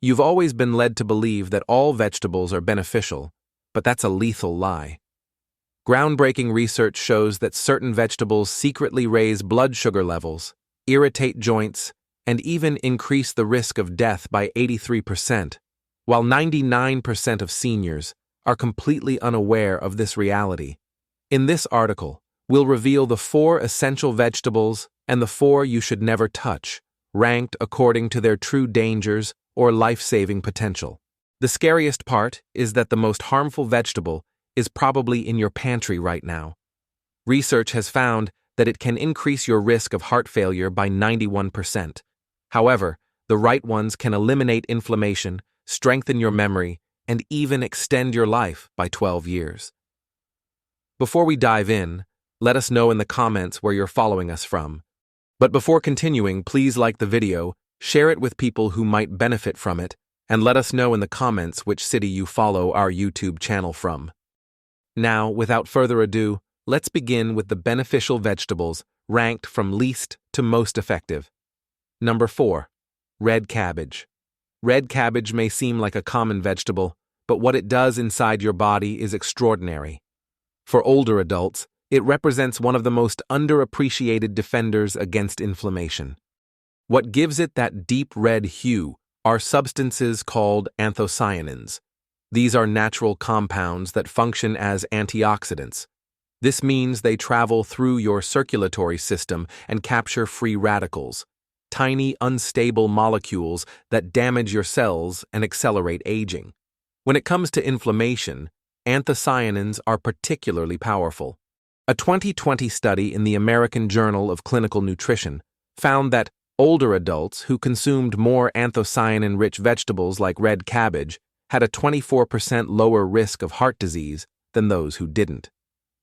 You've always been led to believe that all vegetables are beneficial, but that's a lethal lie. Groundbreaking research shows that certain vegetables secretly raise blood sugar levels, irritate joints, and even increase the risk of death by 83%, while 99% of seniors are completely unaware of this reality. In this article, we'll reveal the 4 essential vegetables and the 4 you should never touch, ranked according to their true dangers or life-saving potential. The scariest part is that the most harmful vegetable is probably in your pantry right now. Research has found that it can increase your risk of heart failure by 91%. However, the right ones can eliminate inflammation, strengthen your memory, and even extend your life by 12 years. Before we dive in, let us know in the comments where you're following us from. But before continuing, please like the video, share it with people who might benefit from it, and let us know in the comments which city you follow our YouTube channel from. Now, without further ado, let's begin with the beneficial vegetables ranked from least to most effective. Number 4. Red cabbage. Red cabbage may seem like a common vegetable, but what it does inside your body is extraordinary. For older adults, it represents one of the most underappreciated defenders against inflammation. What gives it that deep red hue are substances called anthocyanins. These are natural compounds that function as antioxidants. This means they travel through your circulatory system and capture free radicals, tiny unstable molecules that damage your cells and accelerate aging. When it comes to inflammation, anthocyanins are particularly powerful. A 2020 study in the American Journal of Clinical Nutrition found that older adults who consumed more anthocyanin-rich vegetables like red cabbage had a 24% lower risk of heart disease than those who didn't.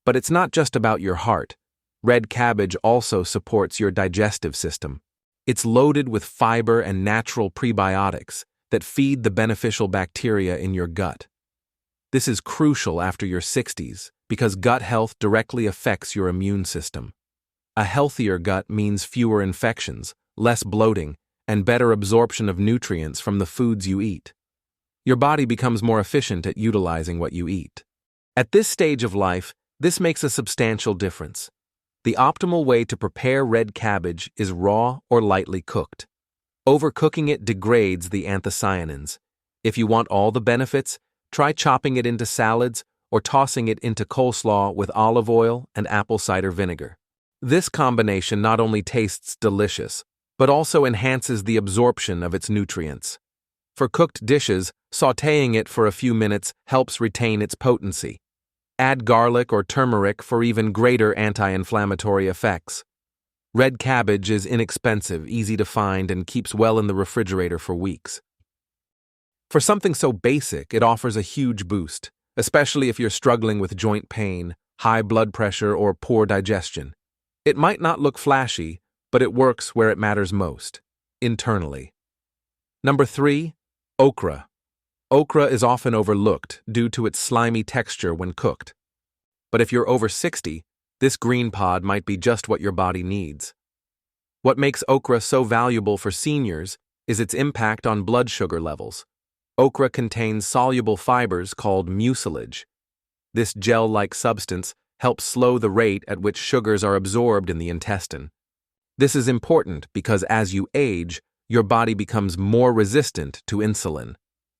But it's not just about your heart. Red cabbage also supports your digestive system. It's loaded with fiber and natural prebiotics that feed the beneficial bacteria in your gut. This is crucial after your 60s because gut health directly affects your immune system. A healthier gut means fewer infections, less bloating, and better absorption of nutrients from the foods you eat. Your body becomes more efficient at utilizing what you eat. At this stage of life, this makes a substantial difference. The optimal way to prepare red cabbage is raw or lightly cooked. Overcooking it degrades the anthocyanins. If you want all the benefits, try chopping it into salads or tossing it into coleslaw with olive oil and apple cider vinegar. This combination not only tastes delicious, but also enhances the absorption of its nutrients. For cooked dishes, sautéing it for a few minutes helps retain its potency. Add garlic or turmeric for even greater anti-inflammatory effects. Red cabbage is inexpensive, easy to find, and keeps well in the refrigerator for weeks. For something so basic, it offers a huge boost, especially if you're struggling with joint pain, high blood pressure, or poor digestion. It might not look flashy, but it works where it matters most, internally. Number 3. Okra. Okra is often overlooked due to its slimy texture when cooked. But if you're over 60, this green pod might be just what your body needs. What makes okra so valuable for seniors is its impact on blood sugar levels. Okra contains soluble fibers called mucilage. This gel-like substance helps slow the rate at which sugars are absorbed in the intestine. This is important because as you age, your body becomes more resistant to insulin.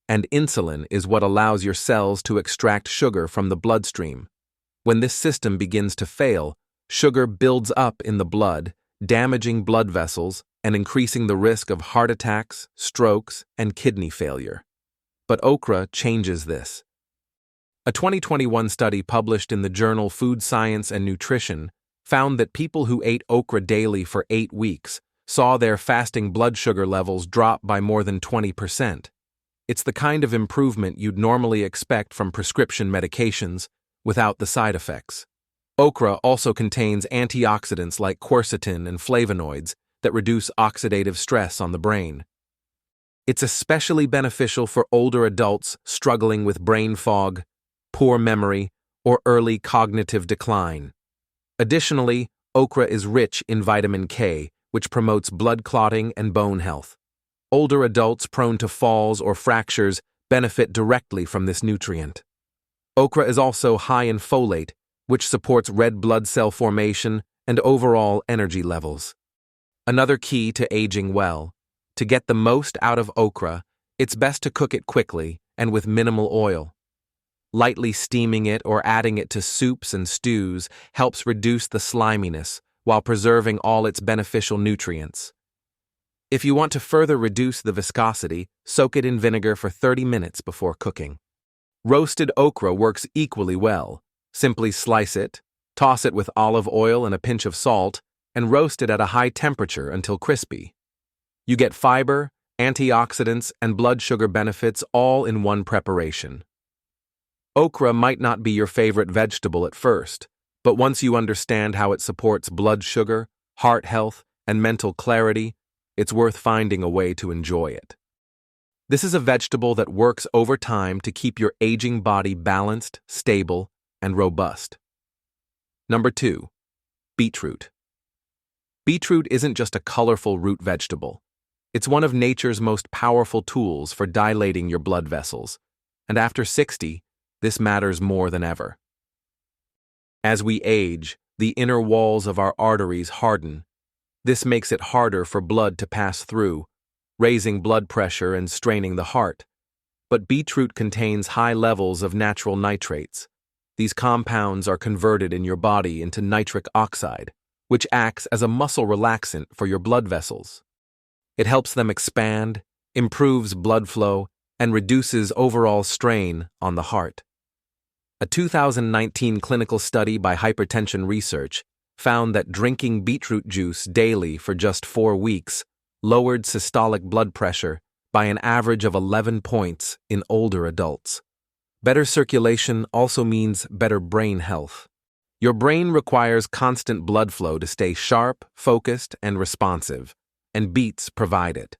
And insulin is what allows your cells to extract sugar from the bloodstream. When this system begins to fail, sugar builds up in the blood, damaging blood vessels and increasing the risk of heart attacks, strokes, and kidney failure. But okra changes this. A 2021 study published in the journal Food Science and Nutrition found that people who ate okra daily for 8 weeks saw their fasting blood sugar levels drop by more than 20%. It's the kind of improvement you'd normally expect from prescription medications without the side effects. Okra also contains antioxidants like quercetin and flavonoids that reduce oxidative stress on the brain. It's especially beneficial for older adults struggling with brain fog, poor memory, or early cognitive decline. Additionally, okra is rich in vitamin K, which promotes blood clotting and bone health. Older adults prone to falls or fractures benefit directly from this nutrient. Okra is also high in folate, which supports red blood cell formation and overall energy levels. Another key to aging well: to get the most out of okra, it's best to cook it quickly and with minimal oil. Lightly steaming it or adding it to soups and stews helps reduce the sliminess while preserving all its beneficial nutrients. If you want to further reduce the viscosity, soak it in vinegar for 30 minutes before cooking. Roasted okra works equally well. Simply slice it, toss it with olive oil and a pinch of salt, and roast it at a high temperature until crispy. You get fiber, antioxidants, and blood sugar benefits all in one preparation. Okra might not be your favorite vegetable at first, but once you understand how it supports blood sugar, heart health, and mental clarity, it's worth finding a way to enjoy it. This is a vegetable that works over time to keep your aging body balanced, stable, and robust. Number 2. Beetroot. Beetroot isn't just a colorful root vegetable. It's one of nature's most powerful tools for dilating your blood vessels, and after 60, this matters more than ever. As we age, the inner walls of our arteries harden. This makes it harder for blood to pass through, raising blood pressure and straining the heart. But beetroot contains high levels of natural nitrates. These compounds are converted in your body into nitric oxide, which acts as a muscle relaxant for your blood vessels. It helps them expand, improves blood flow, and reduces overall strain on the heart. A 2019 clinical study by Hypertension Research found that drinking beetroot juice daily for just 4 weeks lowered systolic blood pressure by an average of 11 points in older adults. Better circulation also means better brain health. Your brain requires constant blood flow to stay sharp, focused, and responsive, and beets provide it.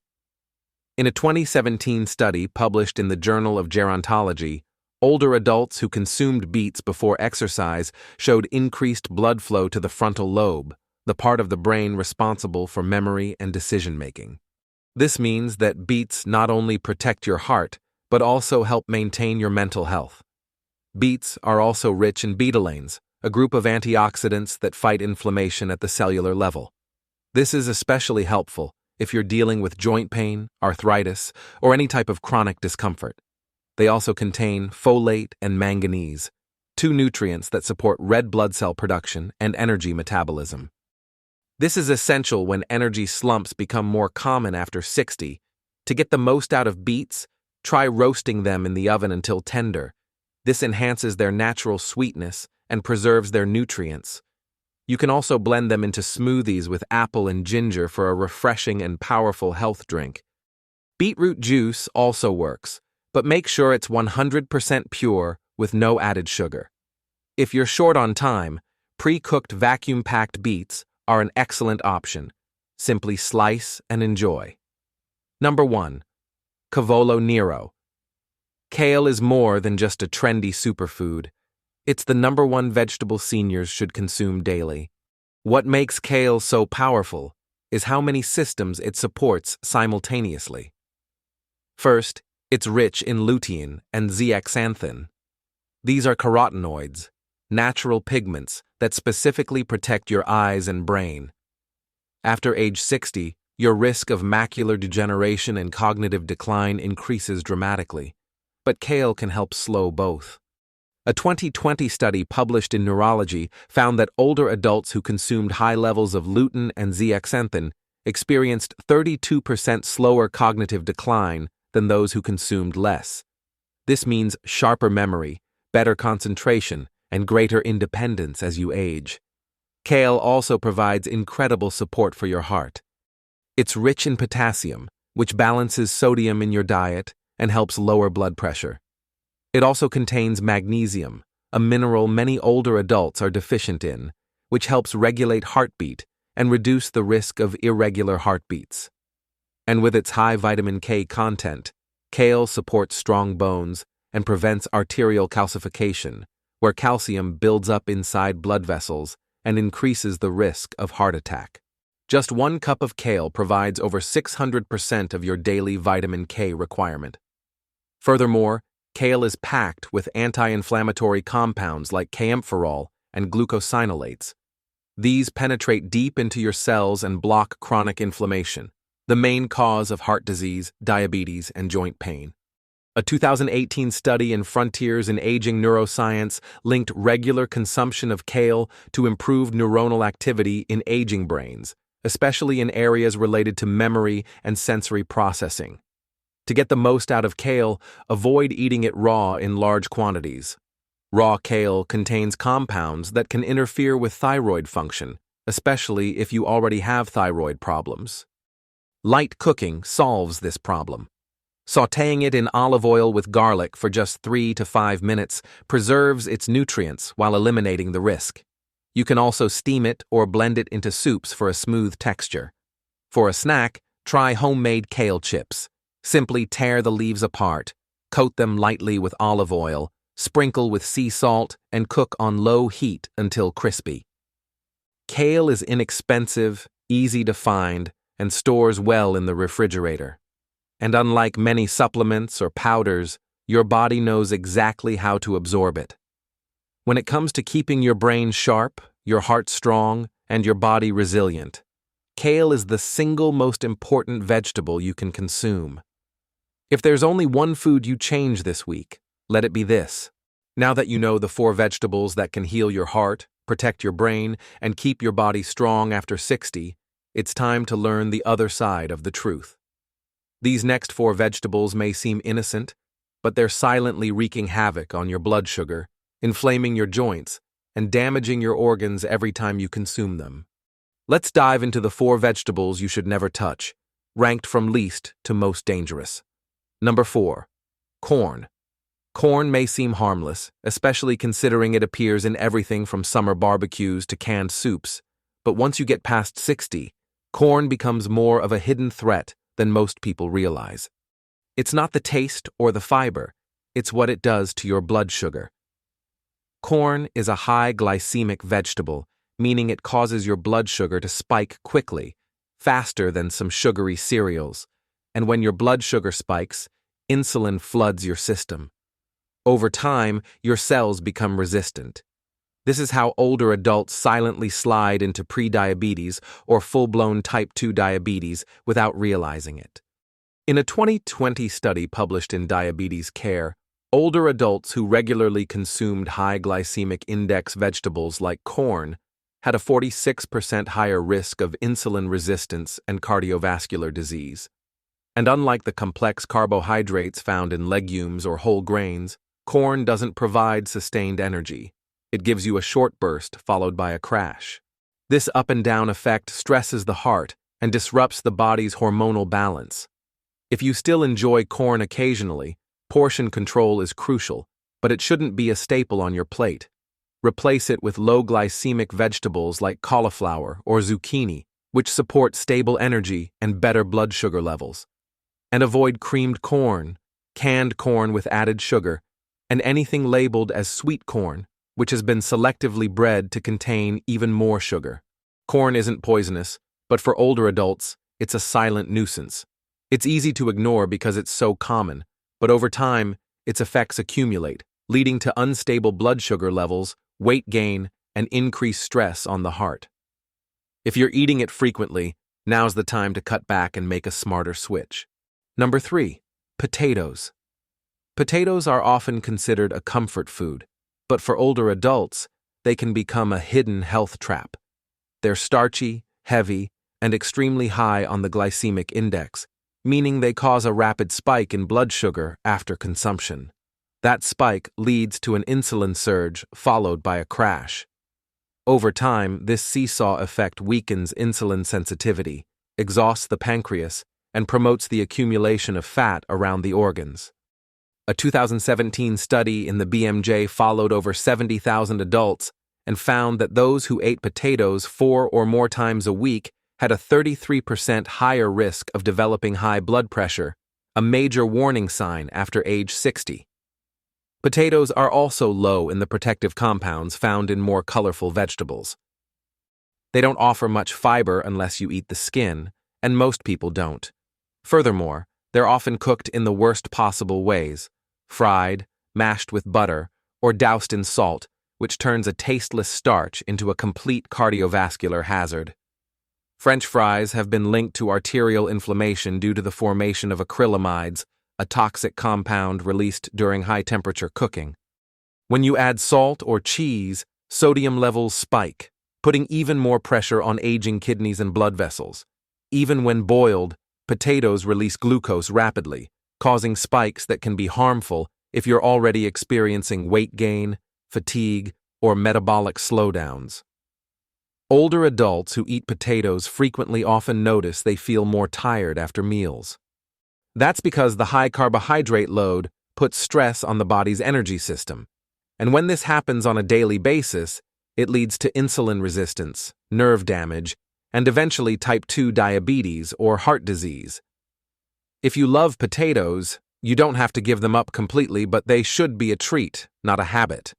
In a 2017 study published in the Journal of Gerontology, older adults who consumed beets before exercise showed increased blood flow to the frontal lobe, the part of the brain responsible for memory and decision-making. This means that beets not only protect your heart, but also help maintain your mental health. Beets are also rich in betalains, a group of antioxidants that fight inflammation at the cellular level. This is especially helpful if you're dealing with joint pain, arthritis, or any type of chronic discomfort. They also contain folate and manganese, 2 nutrients that support red blood cell production and energy metabolism. This is essential when energy slumps become more common after 60. To get the most out of beets, try roasting them in the oven until tender. This enhances their natural sweetness and preserves their nutrients. You can also blend them into smoothies with apple and ginger for a refreshing and powerful health drink. Beetroot juice also works, but make sure it's 100% pure with no added sugar. If you're short on time, pre-cooked vacuum-packed beets are an excellent option. Simply slice and enjoy. Number 1. Cavolo Nero. Kale is more than just a trendy superfood. It's the number 1 vegetable seniors should consume daily. What makes kale so powerful is how many systems it supports simultaneously. First, it's rich in lutein and zeaxanthin. These are carotenoids, natural pigments that specifically protect your eyes and brain. After age 60, your risk of macular degeneration and cognitive decline increases dramatically, but kale can help slow both. A 2020 study published in Neurology found that older adults who consumed high levels of lutein and zeaxanthin experienced 32% slower cognitive decline than those who consumed less. This means sharper memory, better concentration, and greater independence as you age. Kale also provides incredible support for your heart. It's rich in potassium, which balances sodium in your diet and helps lower blood pressure. It also contains magnesium, a mineral many older adults are deficient in, which helps regulate heartbeat and reduce the risk of irregular heartbeats. And with its high vitamin K content, kale supports strong bones and prevents arterial calcification, where calcium builds up inside blood vessels and increases the risk of heart attack. Just 1 cup of kale provides over 600% of your daily vitamin K requirement. Furthermore, kale is packed with anti-inflammatory compounds like kaempferol and glucosinolates. These penetrate deep into your cells and block chronic inflammation, the main cause of heart disease, diabetes, and joint pain. A 2018 study in Frontiers in Aging Neuroscience linked regular consumption of kale to improved neuronal activity in aging brains, especially in areas related to memory and sensory processing. To get the most out of kale, avoid eating it raw in large quantities. Raw kale contains compounds that can interfere with thyroid function, especially if you already have thyroid problems. Light cooking solves this problem. Sautéing it in olive oil with garlic for just 3 to 5 minutes preserves its nutrients while eliminating the risk. You can also steam it or blend it into soups for a smooth texture. For a snack, try homemade kale chips. Simply tear the leaves apart, coat them lightly with olive oil, sprinkle with sea salt, and cook on low heat until crispy. Kale is inexpensive, easy to find, and stores well in the refrigerator. And unlike many supplements or powders, your body knows exactly how to absorb it. When it comes to keeping your brain sharp, your heart strong, and your body resilient, kale is the single most important vegetable you can consume. If there's only one food you change this week, let it be this. Now that you know the 4 vegetables that can heal your heart, protect your brain, and keep your body strong after 60, it's time to learn the other side of the truth. These next 4 vegetables may seem innocent, but they're silently wreaking havoc on your blood sugar, inflaming your joints, and damaging your organs every time you consume them. Let's dive into the 4 vegetables you should never touch, ranked from least to most dangerous. Number 4. Corn. Corn may seem harmless, especially considering it appears in everything from summer barbecues to canned soups, but once you get past 60, corn becomes more of a hidden threat than most people realize. It's not the taste or the fiber, it's what it does to your blood sugar. Corn is a high glycemic vegetable, meaning it causes your blood sugar to spike quickly, faster than some sugary cereals. And when your blood sugar spikes, insulin floods your system. Over time, your cells become resistant. This is how older adults silently slide into prediabetes or full-blown type 2 diabetes without realizing it. In a 2020 study published in Diabetes Care, older adults who regularly consumed high glycemic index vegetables like corn had a 46% higher risk of insulin resistance and cardiovascular disease. And unlike the complex carbohydrates found in legumes or whole grains, corn doesn't provide sustained energy. It gives you a short burst followed by a crash. This up and down effect stresses the heart and disrupts the body's hormonal balance. If you still enjoy corn occasionally, portion control is crucial, but it shouldn't be a staple on your plate. Replace it with low glycemic vegetables like cauliflower or zucchini, which support stable energy and better blood sugar levels. And avoid creamed corn, canned corn with added sugar, and anything labeled as sweet corn, which has been selectively bred to contain even more sugar. Corn isn't poisonous, but for older adults, it's a silent nuisance. It's easy to ignore because it's so common, but over time, its effects accumulate, leading to unstable blood sugar levels, weight gain, and increased stress on the heart. If you're eating it frequently, now's the time to cut back and make a smarter switch. Number 3. Potatoes. Potatoes are often considered a comfort food, but for older adults, they can become a hidden health trap. They're starchy, heavy, and extremely high on the glycemic index, meaning they cause a rapid spike in blood sugar after consumption. That spike leads to an insulin surge followed by a crash. Over time, this seesaw effect weakens insulin sensitivity, exhausts the pancreas, and promotes the accumulation of fat around the organs. A 2017 study in the BMJ followed over 70,000 adults and found that those who ate potatoes 4 or more times a week had a 33% higher risk of developing high blood pressure, a major warning sign after age 60. Potatoes are also low in the protective compounds found in more colorful vegetables. They don't offer much fiber unless you eat the skin, and most people don't. Furthermore, they're often cooked in the worst possible ways: fried, mashed with butter, or doused in salt, which turns a tasteless starch into a complete cardiovascular hazard. French fries have been linked to arterial inflammation due to the formation of acrylamides, a toxic compound released during high-temperature cooking. When you add salt or cheese, sodium levels spike, putting even more pressure on aging kidneys and blood vessels. Even when boiled, potatoes release glucose rapidly, causing spikes that can be harmful if you're already experiencing weight gain, fatigue, or metabolic slowdowns. Older adults who eat potatoes frequently often notice they feel more tired after meals. That's because the high carbohydrate load puts stress on the body's energy system. And when this happens on a daily basis, it leads to insulin resistance, nerve damage, and eventually type 2 diabetes or heart disease. If you love potatoes, you don't have to give them up completely, but they should be a treat, not a habit.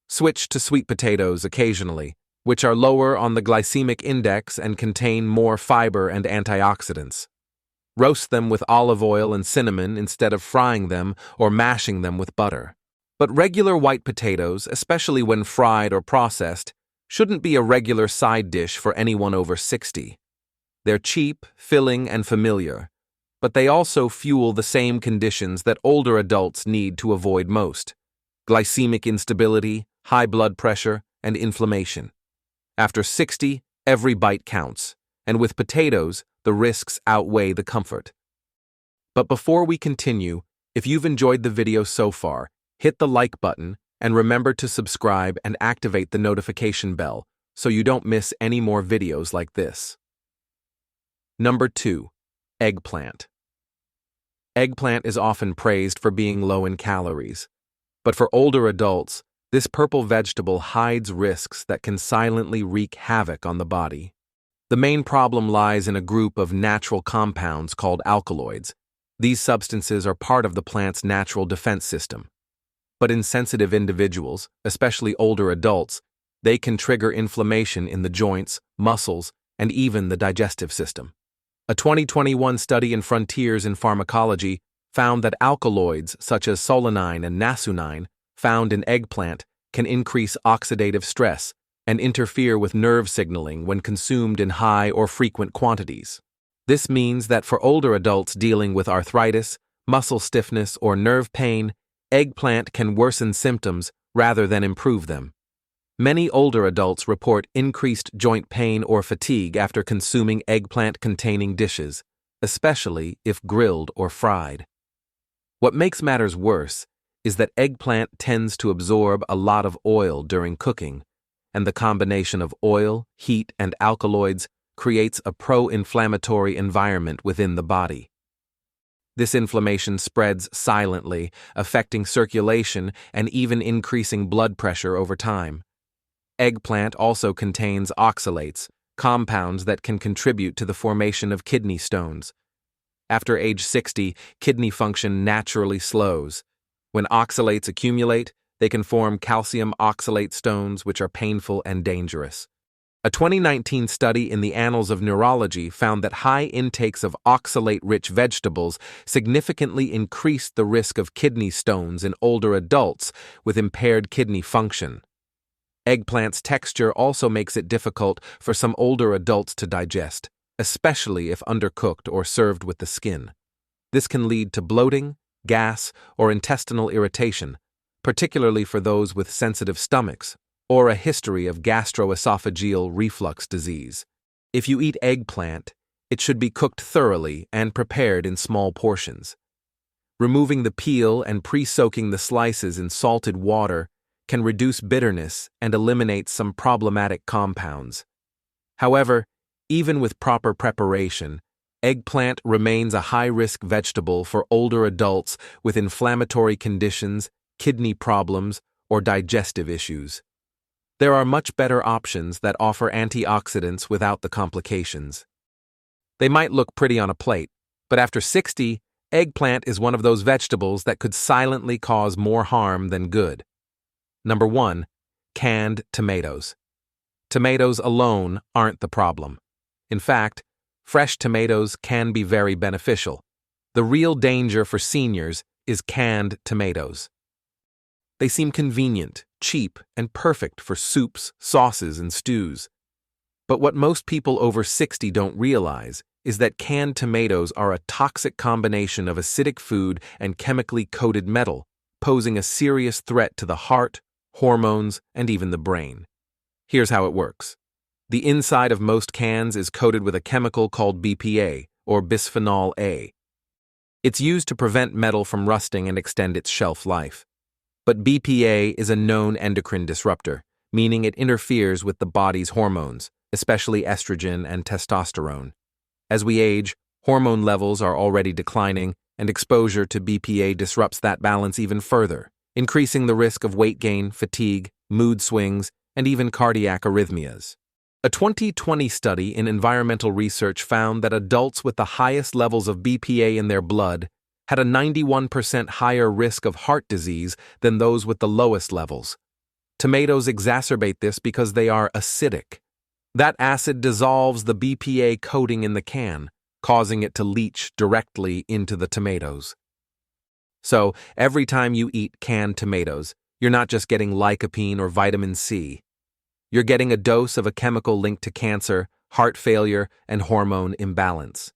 Switch to sweet potatoes occasionally, which are lower on the glycemic index and contain more fiber and antioxidants. Roast them with olive oil and cinnamon instead of frying them or mashing them with butter. But regular white potatoes, especially when fried or processed, shouldn't be a regular side dish for anyone over 60. They're cheap, filling, and familiar, but they also fuel the same conditions that older adults need to avoid most: glycemic instability, high blood pressure, and inflammation. After 60, every bite counts, and with potatoes, the risks outweigh the comfort. But before we continue, if you've enjoyed the video so far, hit the like button and remember to subscribe and activate the notification bell so you don't miss any more videos like this. Number 2. Eggplant. Eggplant is often praised for being low in calories, but for older adults, this purple vegetable hides risks that can silently wreak havoc on the body. The main problem lies in a group of natural compounds called alkaloids. These substances are part of the plant's natural defense system. But in sensitive individuals, especially older adults, they can trigger inflammation in the joints, muscles, and even the digestive system. A 2021 study in Frontiers in Pharmacology found that alkaloids such as solanine and nasunine found in eggplant can increase oxidative stress and interfere with nerve signaling when consumed in high or frequent quantities. This means that for older adults dealing with arthritis, muscle stiffness, or nerve pain, eggplant can worsen symptoms rather than improve them. Many older adults report increased joint pain or fatigue after consuming eggplant-containing dishes, especially if grilled or fried. What makes matters worse is that eggplant tends to absorb a lot of oil during cooking, and the combination of oil, heat, and alkaloids creates a pro-inflammatory environment within the body. This inflammation spreads silently, affecting circulation and even increasing blood pressure over time. Eggplant also contains oxalates, compounds that can contribute to the formation of kidney stones. After age 60, kidney function naturally slows. When oxalates accumulate, they can form calcium oxalate stones, which are painful and dangerous. A 2019 study in the Annals of Neurology found that high intakes of oxalate-rich vegetables significantly increased the risk of kidney stones in older adults with impaired kidney function. Eggplant's texture also makes it difficult for some older adults to digest, especially if undercooked or served with the skin. This can lead to bloating, gas, or intestinal irritation, particularly for those with sensitive stomachs or a history of gastroesophageal reflux disease. If you eat eggplant, it should be cooked thoroughly and prepared in small portions. Removing the peel and pre-soaking the slices in salted water can reduce bitterness and eliminate some problematic compounds. However, even with proper preparation, eggplant remains a high-risk vegetable for older adults with inflammatory conditions, kidney problems, or digestive issues. There are much better options that offer antioxidants without the complications. They might look pretty on a plate, but after 60, eggplant is one of those vegetables that could silently cause more harm than good. Number 1. Canned tomatoes. Tomatoes alone aren't the problem. In fact, fresh tomatoes can be very beneficial. The real danger for seniors is canned tomatoes. They seem convenient, cheap, and perfect for soups, sauces, and stews. But what most people over 60 don't realize is that canned tomatoes are a toxic combination of acidic food and chemically coated metal, posing a serious threat to the heart, hormones, and even the brain. Here's how it works. The inside of most cans is coated with a chemical called BPA, or bisphenol A. It's used to prevent metal from rusting and extend its shelf life. But BPA is a known endocrine disruptor, meaning it interferes with the body's hormones, especially estrogen and testosterone. As we age, hormone levels are already declining, and exposure to BPA disrupts that balance even further, increasing the risk of weight gain, fatigue, mood swings, and even cardiac arrhythmias. A 2020 study in environmental research found that adults with the highest levels of BPA in their blood had a 91% higher risk of heart disease than those with the lowest levels. Tomatoes exacerbate this because they are acidic. That acid dissolves the BPA coating in the can, causing it to leach directly into the tomatoes. So, every time you eat canned tomatoes, you're not just getting lycopene or vitamin C. You're getting a dose of a chemical linked to cancer, heart failure, and hormone imbalance.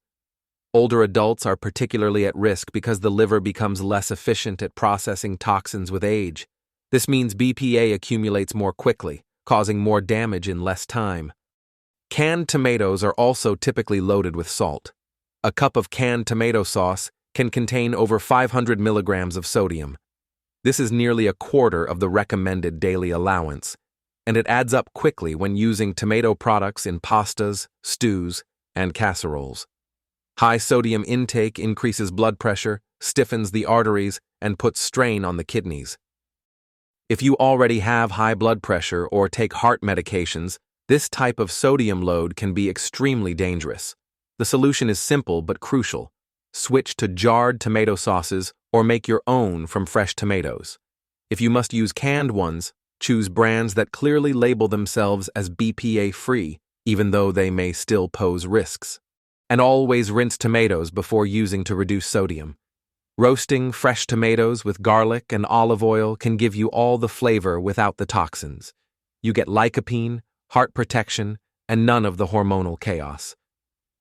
Older adults are particularly at risk because the liver becomes less efficient at processing toxins with age. This means BPA accumulates more quickly, causing more damage in less time. Canned tomatoes are also typically loaded with salt. A cup of canned tomato sauce can contain over 500 milligrams of sodium. This is nearly a quarter of the recommended daily allowance, and it adds up quickly when using tomato products in pastas, stews, and casseroles. High sodium intake increases blood pressure, stiffens the arteries, and puts strain on the kidneys. If you already have high blood pressure or take heart medications, this type of sodium load can be extremely dangerous. The solution is simple but crucial. Switch to jarred tomato sauces or make your own from fresh tomatoes. If you must use canned ones, choose brands that clearly label themselves as BPA-free, even though they may still pose risks. And always rinse tomatoes before using to reduce sodium. Roasting fresh tomatoes with garlic and olive oil can give you all the flavor without the toxins. You get lycopene, heart protection, and none of the hormonal chaos.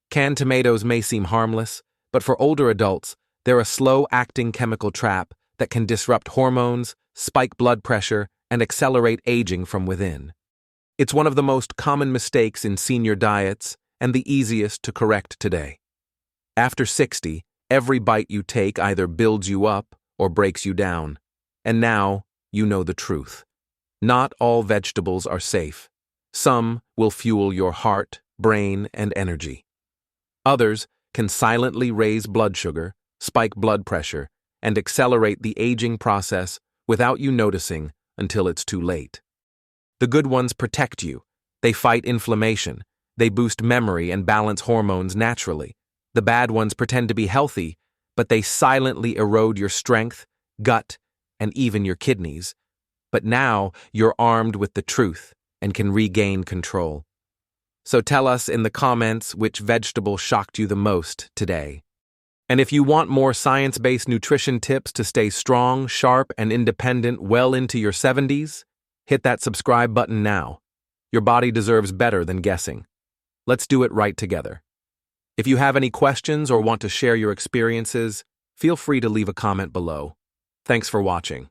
Canned tomatoes may seem harmless, but for older adults, they're a slow-acting chemical trap that can disrupt hormones, spike blood pressure, and accelerate aging from within. It's one of the most common mistakes in senior diets and the easiest to correct today. After 60, every bite you take either builds you up or breaks you down. And now, you know the truth. Not all vegetables are safe. Some will fuel your heart, brain, and energy. Others can silently raise blood sugar, spike blood pressure, and accelerate the aging process without you noticing until it's too late. The good ones protect you. They fight inflammation. They boost memory and balance hormones naturally. The bad ones pretend to be healthy, but they silently erode your strength, gut, and even your kidneys. But now you're armed with the truth and can regain control. So tell us in the comments which vegetable shocked you the most today. And if you want more science-based nutrition tips to stay strong, sharp, and independent well into your 70s, hit that subscribe button now. Your body deserves better than guessing. Let's do it right together. If you have any questions or want to share your experiences, feel free to leave a comment below. Thanks for watching.